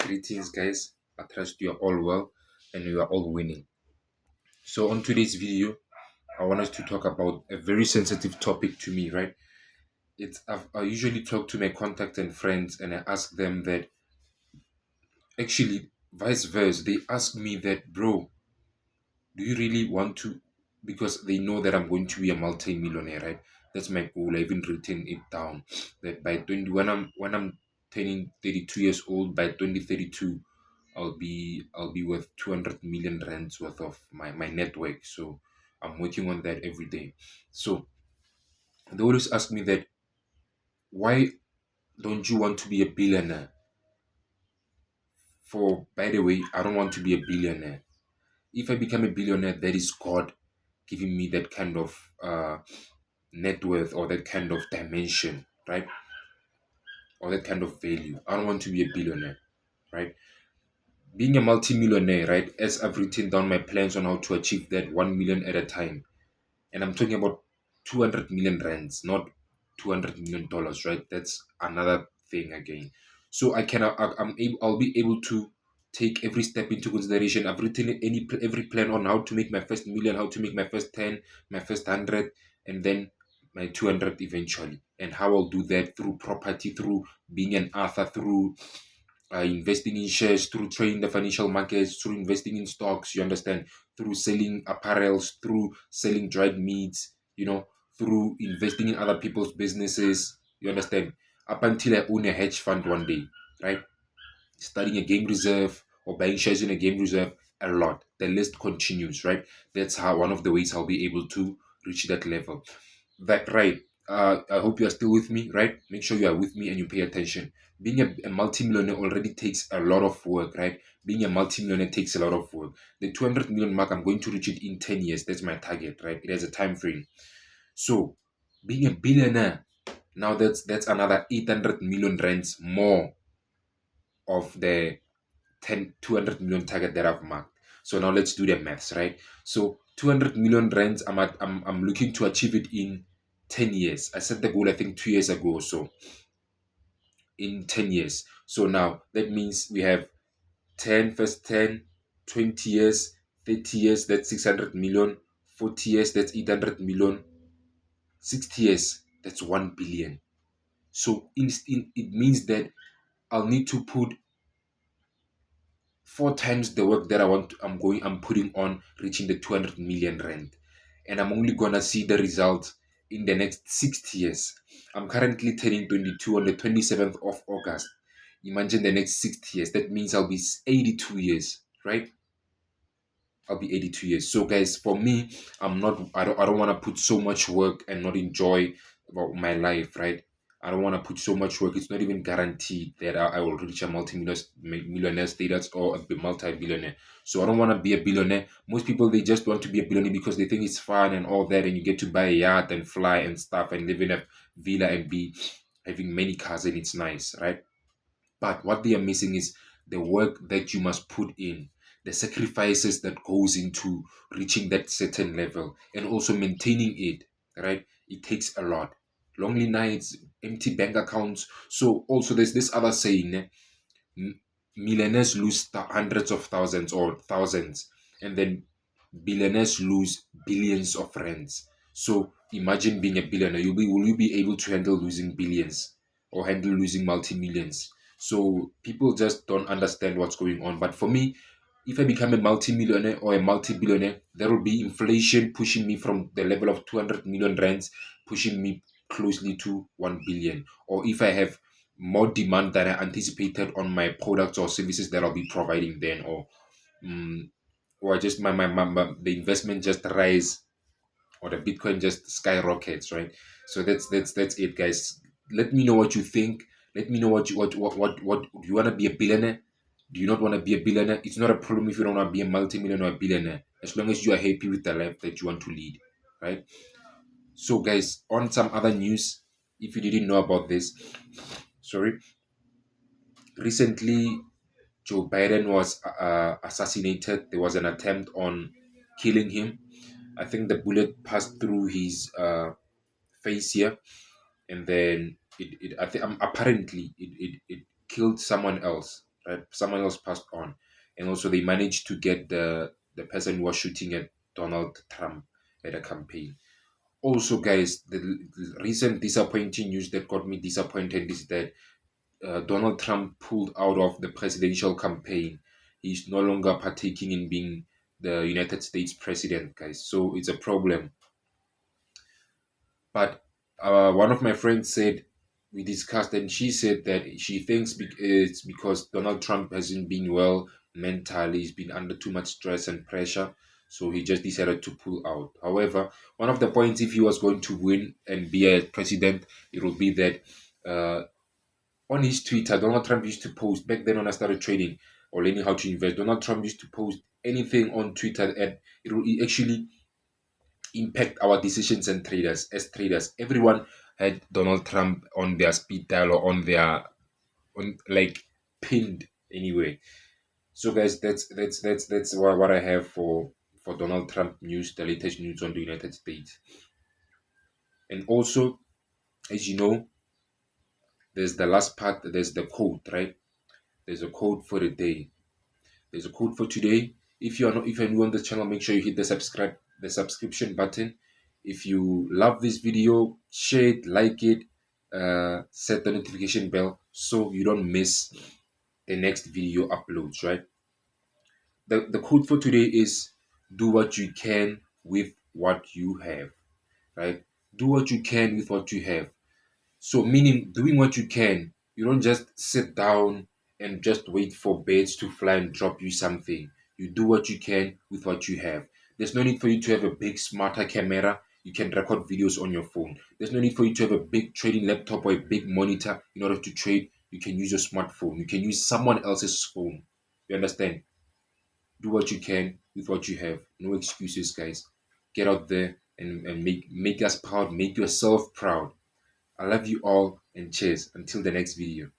Greetings, guys. I trust you are all well and you are all winning. So, on today's video, I want us to talk about a very sensitive topic to me, right? I usually talk to my contacts and friends and I ask them that actually, vice versa, they ask me that, bro, do you really want to? Because they know that I'm going to be a multi-millionaire, right? That's my goal. I even written it down that by 20, when I'm turning 32 years old, by 2032, I'll be worth 200 million rands worth of my network. So I'm working on that every day. So they always ask me that, why don't you want to be a billionaire? For By the way, I don't want to be a billionaire. If I become a billionaire, that is God giving me that kind of net worth or that kind of dimension, right? Or that kind of value. I don't want to be a billionaire, right? Being a multi-millionaire, right? As I've written down my plans on how to achieve that 1 million at a time, and I'm talking about 200 million rands, not 200 million dollars, right? That's another thing again. So I'll be able to take every step into consideration. I've written every plan on how to make my first million, how to make my first 10, my first 100, and then my 200 eventually. And how I'll do that through property, through being an author, through investing in shares, through trading the financial markets, through investing in stocks, you understand, through selling apparels, through selling dried meats, through investing in other people's businesses, you understand, up until I own a hedge fund one day, right? Starting a game reserve or buying shares in a game reserve, a lot. The list continues, right? That's how one of the ways I'll be able to reach that level. That right. I hope you are still with me, right? Make sure you are with me and you pay attention. Being a multimillionaire already takes a lot of work, right? Being a multimillionaire takes a lot of work. The 200 million mark, I'm going to reach it in 10 years. That's my target, right? It has a time frame. So, being a billionaire, now that's another 800 million rands more of the 200 million target that I've marked. So now let's do the maths, right? So 200 million rands, I'm looking to achieve it in 10 years. I set the goal, I think, 2 years ago. So in 10 years. So now that means we have 10, first 10, 20 years, 30 years, that's 600 million, 40 years, that's 800 million, 60 years, that's 1 billion. So it means that I'll need to put 4 times the work that I'm putting on reaching the 200 million rand. And I'm only gonna see the result in the next 60 years. I'm currently turning 22 on the 27th of August. Imagine the next 60 years. That means I'll be 82 years, right? I'll be 82 years. So guys, for me, I don't want to put so much work and not enjoy about my life, right? I don't want to put so much work. It's not even guaranteed that I will reach a multi-millionaire status or a multi-billionaire. So I don't want to be a billionaire. Most people, they just want to be a billionaire because they think it's fun and all that, and you get to buy a yacht and fly and stuff and live in a villa and be having many cars and it's nice, right? But what they are missing is the work that you must put in, the sacrifices that goes into reaching that certain level and also maintaining it, right? It takes a lot. Lonely nights, empty bank accounts. So also there's this other saying, millionaires lose hundreds of thousands or thousands, and then billionaires lose billions of rands. So imagine being a billionaire. Will you be able to handle losing billions or handle losing multi-millions? So people just don't understand what's going on. But for me, if I become a multi-millionaire or a multi-billionaire, there will be inflation pushing me from the level of 200 million rands, pushing me closely to 1 billion. Or if I have more demand than I anticipated on my products or services that I'll be providing then, mm, or just the investment just rise or the Bitcoin just skyrockets, right? So that's it, guys. Let me know what you think. Let me know what do you want to be a billionaire? Do you not want to be a billionaire? It's not a problem if you don't want to be a multi-millionaire or a billionaire, as long as you are happy with the life that you want to lead, right? So, guys, on some other news, if you didn't know about this, sorry, recently Joe Biden was assassinated. There was an attempt on killing him. I think the bullet passed through his face here, and then apparently it killed someone else. right? Someone else passed on, and also they managed to get the person who was shooting at Donald Trump at a campaign. Also, guys, the recent disappointing news that got me disappointed is that Donald Trump pulled out of the presidential campaign. He's no longer partaking in being the United States president, guys. So it's a problem. But one of my friends said, we discussed, and she said that she thinks it's because Donald Trump hasn't been well mentally. He's been under too much stress and pressure. So he just decided to pull out. However, one of the points, if he was going to win and be a president, it would be that on his Twitter, Donald Trump used to post back then when I started trading or learning how to invest. Donald Trump used to post anything on Twitter, and it will actually impact our decisions and traders as traders. Everyone had Donald Trump on their speed dial or on their on like pinned anyway. So guys, that's what I have for Donald Trump news, the latest news on the United States. And also, as you know, there's the last part, there's the code, right? There's a code for the day. There's a code for today. If you're new on the channel, make sure you hit the subscription button. If you love this video, share it, like it, set the notification bell so you don't miss the next video uploads, right? The code for today is do what you can with what you have, right? Do what you can with what you have. So, meaning doing what you can, you don't just sit down and just wait for birds to fly and drop you something. You do what you can with what you have. There's no need for you to have a big, smarter camera. You can record videos on your phone. There's no need for you to have a big trading laptop or a big monitor in order to trade. You can use your smartphone. You can use someone else's phone. You understand? Do what you can with what you have. No excuses, guys. Get out there and make us proud. Make yourself proud. I love you all and cheers. Until the next video.